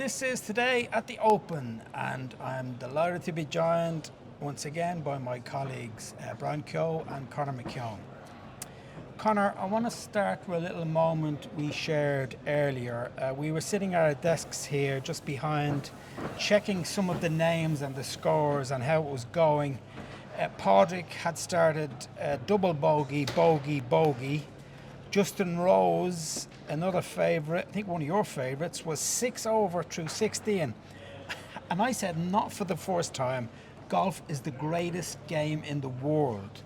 This is Today at the Open, and I'm delighted to be joined once again by my colleagues Brian Keogh and Conor McKeon. Conor, I want to start with a little moment we shared earlier. We were sitting at our desks here just behind, checking some of the names and the scores and how it was going. Padraig had started double bogey, bogey. Justin Rose, another favourite, I think one of your favourites, was 6 over through 16. And I said, not for the first time, golf is the greatest game in the world.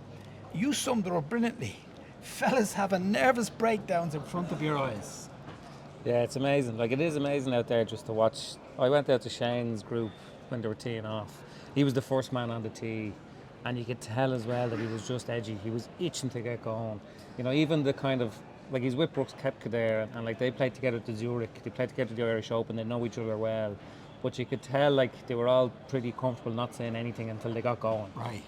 You summed it up brilliantly. Fellas having nervous breakdowns in front of your eyes. Yeah, it's amazing. Like, it is amazing out there just to watch. I went out to Shane's group when they were teeing off. He was the first man on the tee, and you could tell as well that he was just edgy. He was itching to get going. You know, even the kind of, like, he's with Brooks Koepka there, and like they played together at the Zurich, they played together at the Irish Open, they know each other well. But you could tell, like, they were all pretty comfortable not saying anything until they got going. Right.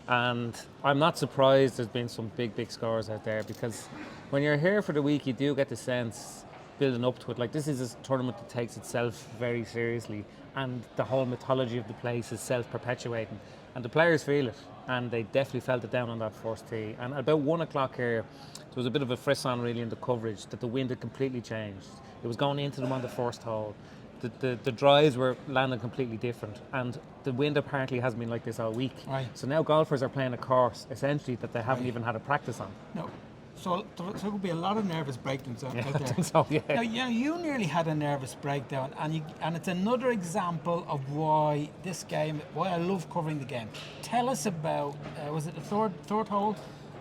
And I'm not surprised there's been some big scores out there, because when you're here for the week, you do get the sense, building up to it, like, this is a tournament that takes itself very seriously, and the whole mythology of the place is self-perpetuating. And the players feel it, and they definitely felt it down on that first tee. And at about 1 o'clock here, there was a bit of a frisson really in the coverage that the wind had completely changed. It was going into them on the first hole. The drives were landing completely different, and the wind apparently hasn't been like this all week. Right. So now golfers are playing a course essentially that they haven't even had a practice on. No. So there will be a lot of nervous breakdowns out Yeah, there. I think so, yeah. Now, you nearly had a nervous breakdown, and it's another example of why this game, why I love covering the game. Tell us about, was it the third hole?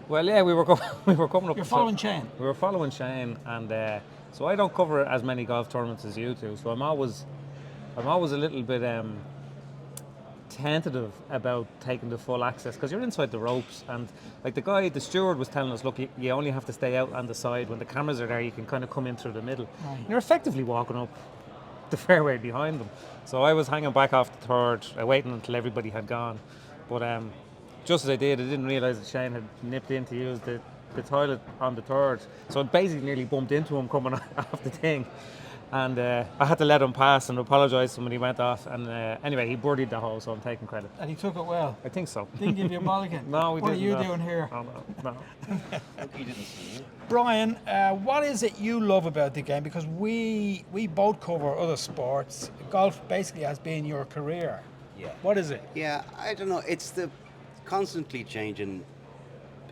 Well, yeah, we were coming up. You're following Shane. We were following Shane, and so I don't cover as many golf tournaments as you do. So I'm always a little bit tentative about taking the full access, because you're inside the ropes, and like the steward was telling us, look, you only have to stay out on the side. When the cameras are there, you can kind of come in through the middle. Right. You're effectively walking up the fairway behind them. So I was hanging back off the third, waiting until everybody had gone. But just as I did, I didn't realise that Shane had nipped in to use the toilet on the third. So I basically nearly bumped into him coming off the thing. And I had to let him pass and apologise to him when he went off. And anyway, he birdied the hole, so I'm taking credit. And he took it well. I think so. Didn't give you a ball again. No, we what didn't. What are no. you doing here? Oh, no. He didn't see you. Brian, what is it you love about the game? Because we both cover other sports. Golf basically has been your career. Yeah. What is it? Yeah, I don't know. It's the constantly changing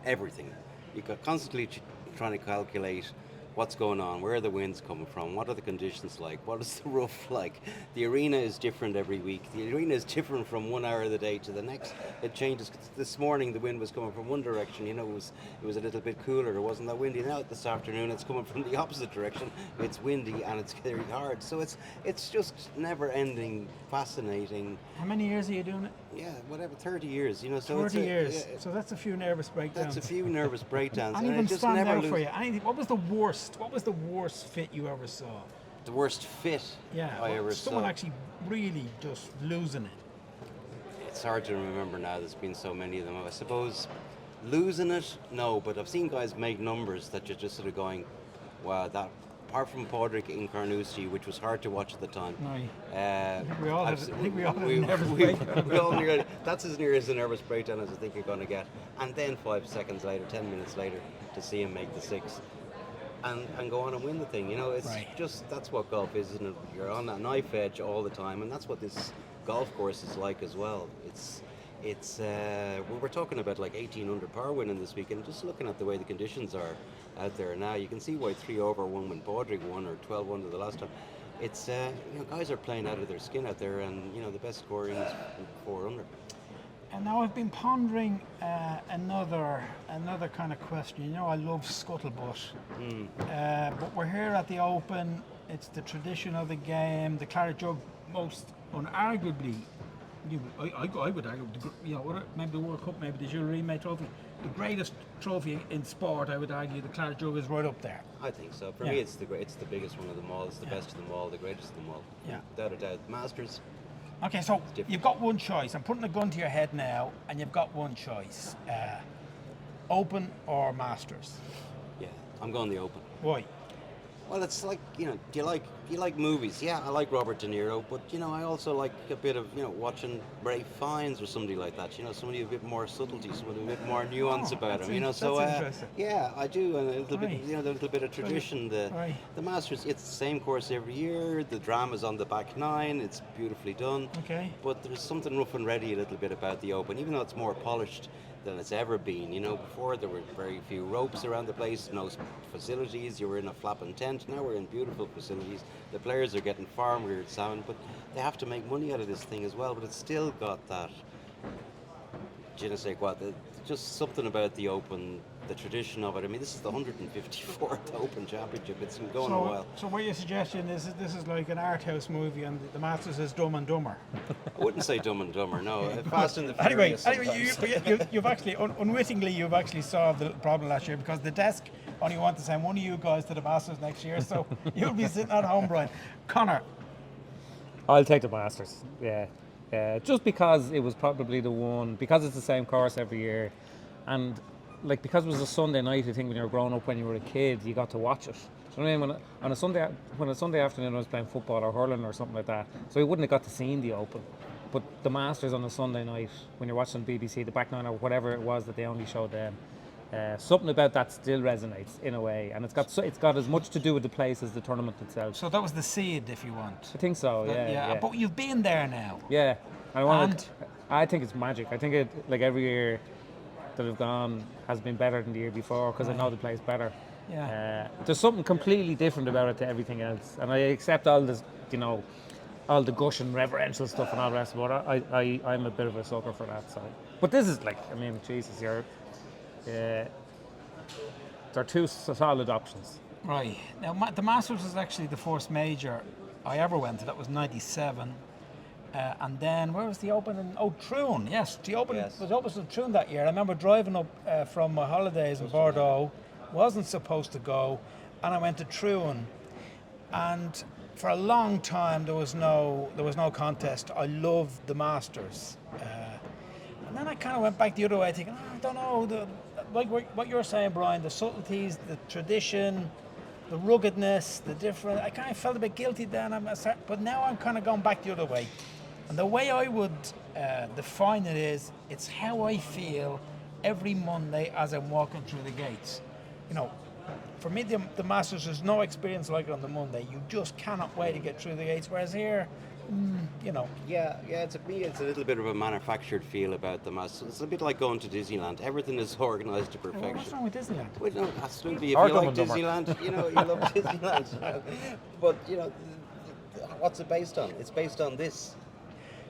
everything. You're constantly trying to calculate what's going on, where are the winds coming from, what are the conditions like, what is the rough like. The arena is different every week. The arena is different from 1 hour of the day to the next. It changes. This morning the wind was coming from one direction, you know, it was a little bit cooler, it wasn't that windy. Now this afternoon it's coming from the opposite direction, it's windy and it's very hard. So it's just never ending, fascinating. How many years are you doing it? Yeah, whatever, 30 years, you know. So 30 years. Yeah, So that's a few nervous breakdowns. that's a few nervous breakdowns. And and even it just stand never out lose. for you. Anything, what was the worst fit you ever saw? The worst fit I ever someone saw. actually really just losing it. It's hard to remember now. There's been so many of them. I suppose losing it, no, but I've seen guys make numbers that you're just sort of going, wow, that. Apart from Padraig in Carnoustie, which was hard to watch at the time. Right. I we all had a nervous breakdown. we all near, that's as near as a nervous breakdown as I think you're going to get. And then 5 seconds later, 10 minutes later, to see him make the 6 and go on and win the thing. You know, it's Right. just, that's what golf is, isn't it? You're on that knife edge all the time, and that's what this golf course is like as well. We were talking about like 18 under par winning this weekend. Just looking at the way the conditions are out there now, you can see why 3 over won when Padraig won, or 12 under the last time. It's guys are playing out of their skin out there, and you know the best scoring is 4 under. And now I've been pondering another kind of question. You know, I love scuttlebutt, but we're here at the Open. It's the tradition of the game. The Claret Jug, most unarguably, I would argue, maybe the World Cup, maybe the Jules Rimet Trophy, the greatest trophy in sport. I would argue the Claret Jug is right up there. I think so. For me, it's the biggest one of them all. It's the best of them all, the greatest of them all. Yeah. Without a doubt. Masters. Okay, so you've got one choice. I'm putting a gun to your head now, and you've got one choice: Open or Masters. Yeah, I'm going the Open. Why? Well, it's like, do you like you like movies. Yeah, I like Robert De Niro, but I also like a bit of watching Ray Fiennes or somebody like that. Somebody with a bit more subtlety, somebody with a bit more nuance about him. That's So interesting. yeah, I do, and a little Right. bit, the little bit of tradition. Right. The Masters, it's the same course every year. The drama's on the back nine. It's beautifully done. Okay. But there's something rough and ready a little bit about the Open, even though it's more polished than it's ever been. Before there were very few ropes around the place, no facilities. You were in a flapping tent. Now we're in beautiful facilities. The players are getting far weird sound, but they have to make money out of this thing as well. But it's still got that je ne sais quoi. Just something about the Open, the tradition of it. I mean, this is the 154th Open Championship. It's been going a while. So what you're suggesting is this is like an art house movie, and the Masters is Dumb and Dumber. I wouldn't say Dumb and Dumber, no. Fast and the Furious. Anyway, you've actually unwittingly you've actually solved the problem last year, because the desk only want to send one of you guys to the Masters next year, so you'll be sitting at home, Brian. Conor. I'll take the Masters. Yeah. Just because it was probably the one, because it's the same course every year, and like because it was a Sunday night, I think when you were growing up, when you were a kid, you got to watch it. Do you know what I mean? When a Sunday afternoon I was playing football or hurling or something like that, so we wouldn't have got to see the Open. But the Masters on a Sunday night, when you're watching BBC, the back nine or whatever it was that they only showed then, something about that still resonates in a way, and it's got as much to do with the place as the tournament itself. So that was the seed, if you want. I think so. Yeah. But you've been there now. Yeah, I think it's magic. I think it, like every year that I've gone has been better than the year before, because I know the place better. Yeah. There's something completely different about it to everything else, and I accept all this, all the gush and reverential stuff and all the rest of it. I'm a bit of a sucker for that. So, but this is like, I mean, Jesus, there are two solid options. Right. Now, the Masters was actually the first major I ever went to. That was '97. And then, where was the Open? Troon. Yes, the Open was open to Troon that year. I remember driving up from my holidays in Bordeaux. Wasn't supposed to go. And I went to Troon. And for a long time, there was no contest. I loved the Masters. And then I kind of went back the other way, thinking, I don't know, like what you're saying, Brian, the subtleties, the tradition, the ruggedness, the different. I kind of felt a bit guilty then, but now I'm kind of going back the other way. And the way I would define it is, it's how I feel every Monday as I'm walking through the gates. For me, the Masters, there's no experience like it on the Monday. You just cannot wait to get through the gates. Whereas here, Yeah, it's a little bit of a manufactured feel about the Masters. It's a bit like going to Disneyland. Everything is organised to perfection. What's wrong with Disneyland? Well, no, absolutely. If Or you like Dumb and Disneyland, you love Disneyland. But what's it based on? It's based on this.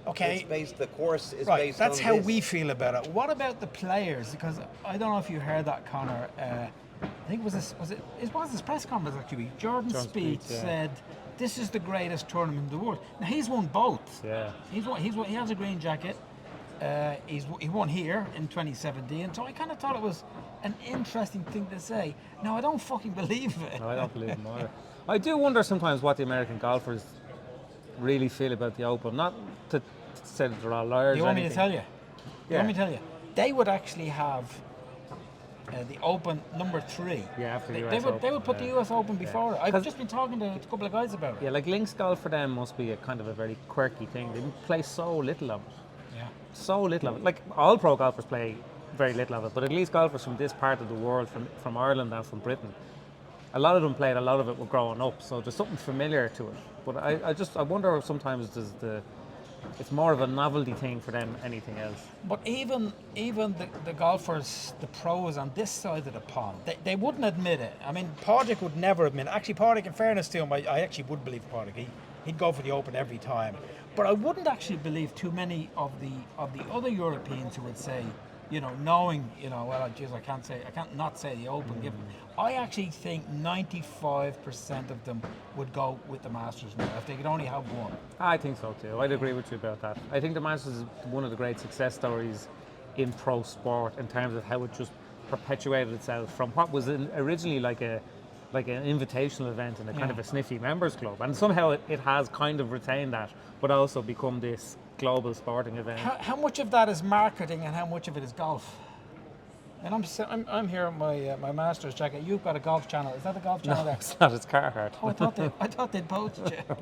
Okay. The course is Right, based on that's how this. we feel about it. What about the players? Because I don't know if you heard that, Conor. I think was this press conference actually. Jordan Spieth said, "This is the greatest tournament in the world." Now he's won both. Yeah. He has a green jacket. He won here in 2017. So I kind of thought it was an interesting thing to say. Now I don't fucking believe it. No, I don't believe them either. I do wonder sometimes what the American golfers really feel about the Open. Not to say that they're all liars. You want me to tell you? Yeah. Let me tell you. They would actually have the Open number 3. Yeah, after the they US would Open, put the US Open before it. I've 'Cause- just been talking to a couple of guys about it. Yeah, like links golf for them must be a kind of a very quirky thing. They play so little of it. Yeah. So little of it. Like all pro golfers play very little of it, but at least golfers from this part of the world, from Ireland and from Britain, a lot of them played a lot of it were growing up, so there's something familiar to it. But I wonder if sometimes it's more of a novelty thing for them than anything else. But even the golfers, the pros on this side of the pond, they wouldn't admit it. I mean, Pádraig would never admit it. Actually, Pádraig, in fairness to him, I actually would believe Pádraig. He'd go for the Open every time. But I wouldn't actually believe too many of the other Europeans who would say, knowing, well, geez, I can't not say the Open. Given, I actually think 95% of them would go with the Masters now if they could only have one. I think so too. I'd agree with you about that. I think the Masters is one of the great success stories in pro sport in terms of how it just perpetuated itself from what was originally like an invitational event and a kind of a sniffy members club, and somehow it has kind of retained that, but also become this global sporting event. How much of that is marketing and how much of it is golf? And I'm here in my master's jacket. You've got a golf channel. Is that the golf channel there? It's not. It's Carhartt. Oh, I thought they'd posted you.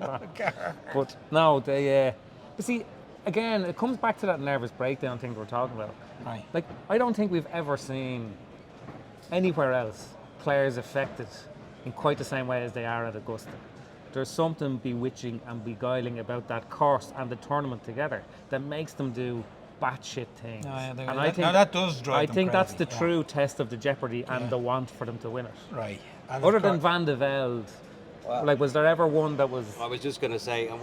But no, they. But see, again, it comes back to that nervous breakdown thing we're talking about. Right. Like, I don't think we've ever seen anywhere else players affected in quite the same way as they are at Augusta. There's something bewitching and beguiling about that course and the tournament together that makes them do batshit things. That does drive I them think that's crazy, the true test of the jeopardy and the want for them to win it. Right. And Other than Van de Velde, like, was there ever one that was? I was just going to say, and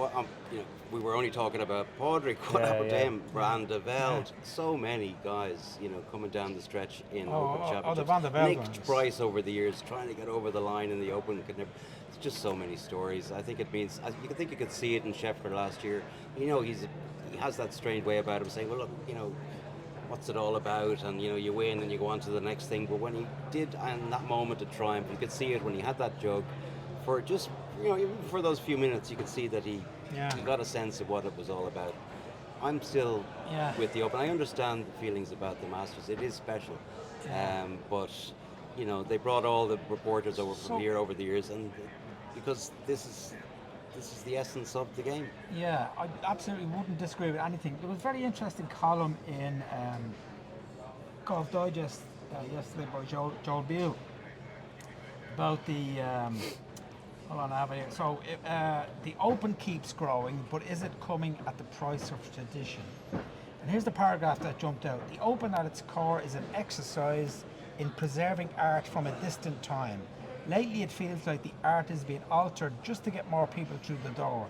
we were only talking about pondering. What about them? Van de Velde, so many guys, coming down the stretch in Open Championship. The Van de Velde Nick ones. Price over the years trying to get over the line in the Open. Could never. It's just so many stories. I think it means. You could see it in Scheffler last year. He has that strange way about him saying, well, look, what's it all about? And you win and you go on to the next thing. But when he did, and that moment of triumph, you could see it when he had that jug. For just even for those few minutes, you could see that he got a sense of what it was all about. I'm still with the Open. I understand the feelings about the Masters. It is special, but they brought all the reporters over from here over the years, and because this is the essence of the game. Yeah, I absolutely wouldn't disagree with anything. There was a very interesting column in Golf Digest yesterday by Joel Beale about the. Hold on, I have it here. So the Open keeps growing, but is it coming at the price of tradition? And here's the paragraph that jumped out. The Open at its core is an exercise in preserving art from a distant time. Lately it feels like the art is being altered just to get more people through the door,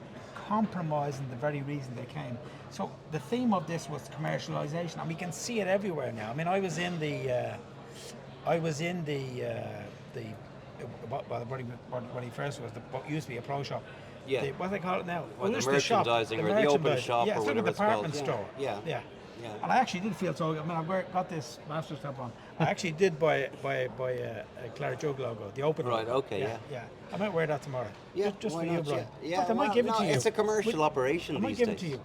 compromising the very reason they came. So the theme of this was commercialization, and we can see it everywhere now. I mean, I was in the when he first was, what used to be a pro shop. Yeah. What do they call it now? Or the merchandising, or the open shop, yeah, or it's like a whatever it's called. department store. Yeah. And I actually did feel so. I mean, I've got this Masters top on. I actually did buy a Claret Jug logo, the Open Right. logo. Okay. Yeah. I might wear that tomorrow. Yeah. Just why for you, not? Brian. Yeah. I might give it to you. It's a commercial operation I might these give days. it to you.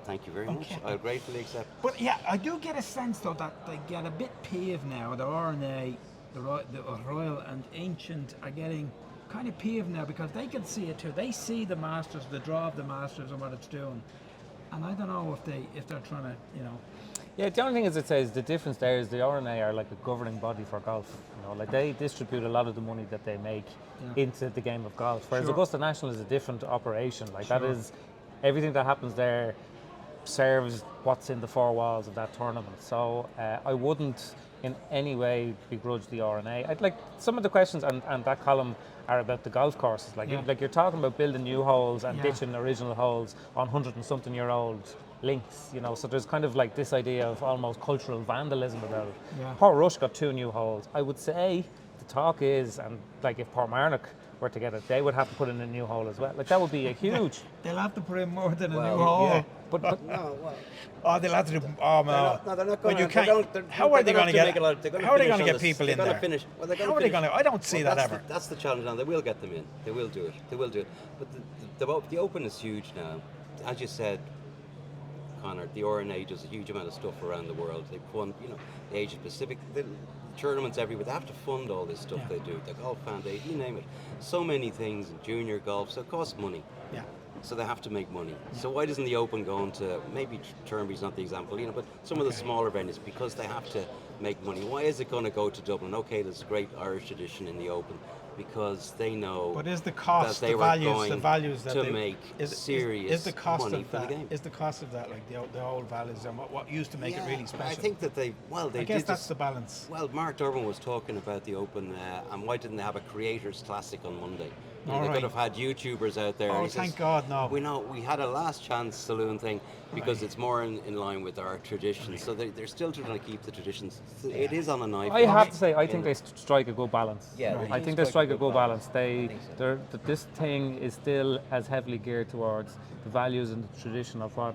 Thank you very much. I'll gratefully accept. But yeah, I do get a sense though that they get a bit peeved now. The RNA, the Royal and Ancient are getting kind of peeved now because they can see it too. They see the Masters, the draw of the Masters, and what it's doing. And I don't know if they're trying to, Yeah, the only thing is, it says the difference there is the RNA are like a governing body for golf. Like, they distribute a lot of the money that they make into the game of golf. Whereas Augusta National is a different operation. Like, that is everything that happens there serves what's in the four walls of that tournament. So I wouldn't in any way begrudge the RNA. I'd like some of the questions and that column are about the golf courses. Like, you're talking about building new holes and ditching original holes on 100-and-something-year-old links, so there's kind of like this idea of almost cultural vandalism about it. Port Rush got 2 new holes. I would say the talk is, and like if Portmarnock were to get it, they would have to put in a new hole as well. Like, that would be a huge. They'll have to put in more than a new hole. Yeah, but No, well, they'll have to do. Oh no! they're not But going you can't. How are they going to get? How are they going to get people in there? How are they going to? I don't see that ever. That's the challenge now. They will get them in. They will do it. But the Open is huge now. As you said, Conor, the RNA does a huge amount of stuff around the world. They fund, the Asia Pacific, the tournaments everywhere. They have to fund all this stuff they do. The Golf Foundation, you name it. So many things in junior golf, so it costs money. Yeah. So they have to make money. So why doesn't the Open go into, maybe Turnberry's not the example, but some of the smaller venues, because they have to make money. Why is it going to go to Dublin? Okay, there's a great Irish tradition in the Open, because they know. But is the cost, that they the were values that to they make is serious the cost money of for that, the game? Is the cost of that like the old values and what used to make it really special? I think that they I guess that's the balance. Well, Mark Durbin was talking about the Open, and why didn't they have a Creators Classic on Monday? They could have had YouTubers out there. Oh, and he thank says, God, no. We had a last chance saloon thing because it's more in line with our traditions. So they're still trying to keep the traditions. It is on a knife. I have to say, I think they strike a good balance. Yeah, I think they strike a good balance. This thing is still as heavily geared towards the values and the tradition of what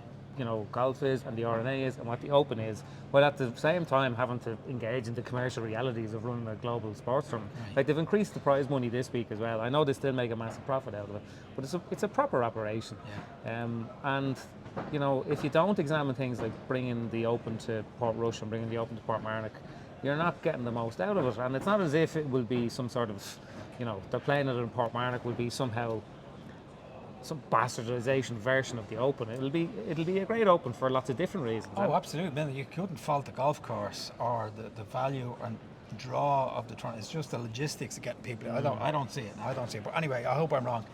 golf is and the RNA is and what the Open is, while at the same time having to engage in the commercial realities of running a global sports tournament. Like, they've increased the prize money this week as well. I know they still make a massive profit out of it, but it's a proper operation. And if you don't examine things like bringing the Open to Port Rush and bringing the Open to Portmarnock, you're not getting the most out of it. And it's not as if it will be some sort of, they're playing it in Portmarnock will be somehow some bastardization version of the Open. It'll be a great Open for lots of different reasons. Oh, absolutely. Man, you couldn't fault the golf course or the value and draw of the tournament. It's just the logistics of getting people. I don't see it. But anyway, I hope I'm wrong.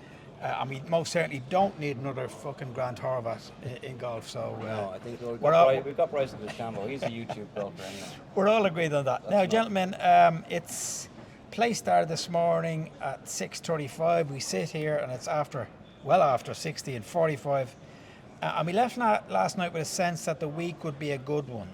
I mean, most certainly don't need another fucking Grant Horvath in golf. So No, I think we've got Bryson DeChambeau. He's a YouTube pro for anyway. we're all agreed on that. Now, gentlemen, it's play started this morning at 6:35. We sit here and it's after 60 and 45. And we left last night with a sense that the week would be a good one.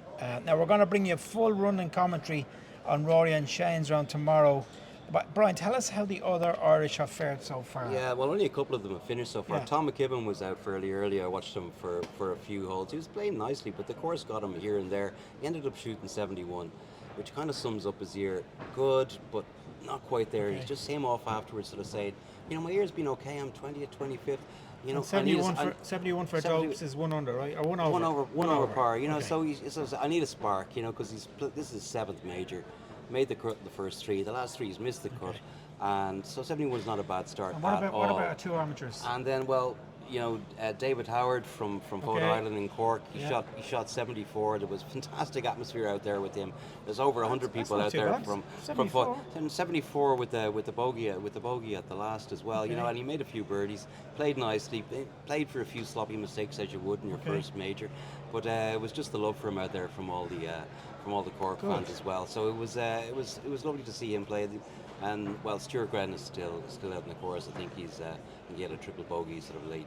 Now we're going to bring you a full running commentary on Rory and Shane's round tomorrow. But Brian, tell us how the other Irish have fared so far. Yeah, well, only a couple of them have finished so far. Yeah. Tom McKeon was out fairly early. I watched him for a few holes. He was playing nicely, but the course got him here and there. He ended up shooting 71, which kind of sums up his year. Good, but not quite there. Okay. He just came off afterwards, sort of saying, my year's been okay. I'm 20th, 25th. And 71 for Dopes is 1 under, right? Or 1 over? One over par. Okay. So he says, I need a spark, because this is his 7th major. Made the cut in the first 3. The last 3 he's missed the cut. And so 71 is not a bad start And at all. what about our 2 amateurs? And then, David Howard from Photo Island in Cork, he shot 74. There was fantastic atmosphere out there with him. There's over 100 people out there from 74 with the bogey at the last as well. And he made a few birdies, played nicely, played for a few sloppy mistakes as you would in your first major, but it was just the love for him out there from all the Cork fans as well. So it was lovely to see him play. And Stuart Grenn is still out in the course. I think he had a triple bogey sort of late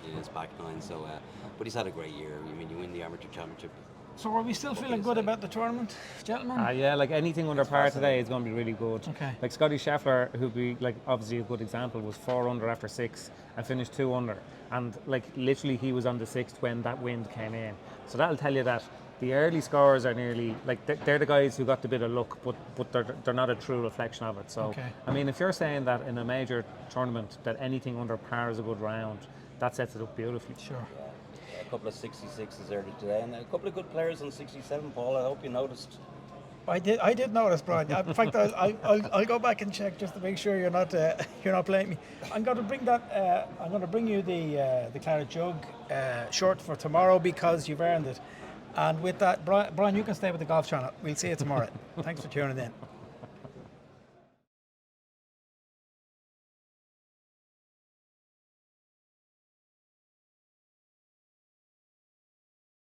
in his back nine. So, but he's had a great year. I mean, you win the amateur championship. So are we still feeling good about the tournament, gentlemen? Yeah, like anything under par today is going to be really good. Okay. Like Scotty Scheffler, who'd be like obviously a good example, was 4 under after 6 and finished 2 under. And like literally he was on the 6th when that wind came in. So that'll tell you that the early scores are nearly like they're the guys who got the bit of luck, but they're not a true reflection of it. So I mean, if you're saying that in a major tournament that anything under par is a good round, that sets it up beautifully. Sure. A couple of 66s early today, and a couple of good players on 67. Paul, I hope you noticed. I did notice, Brian. In fact, I'll go back and check just to make sure you're not playing me. I'm going to bring that. I'm going to bring you the Claret Jug short for tomorrow because you've earned it. And with that, Brian, you can stay with the Golf Channel. We'll see you tomorrow. Thanks for tuning in.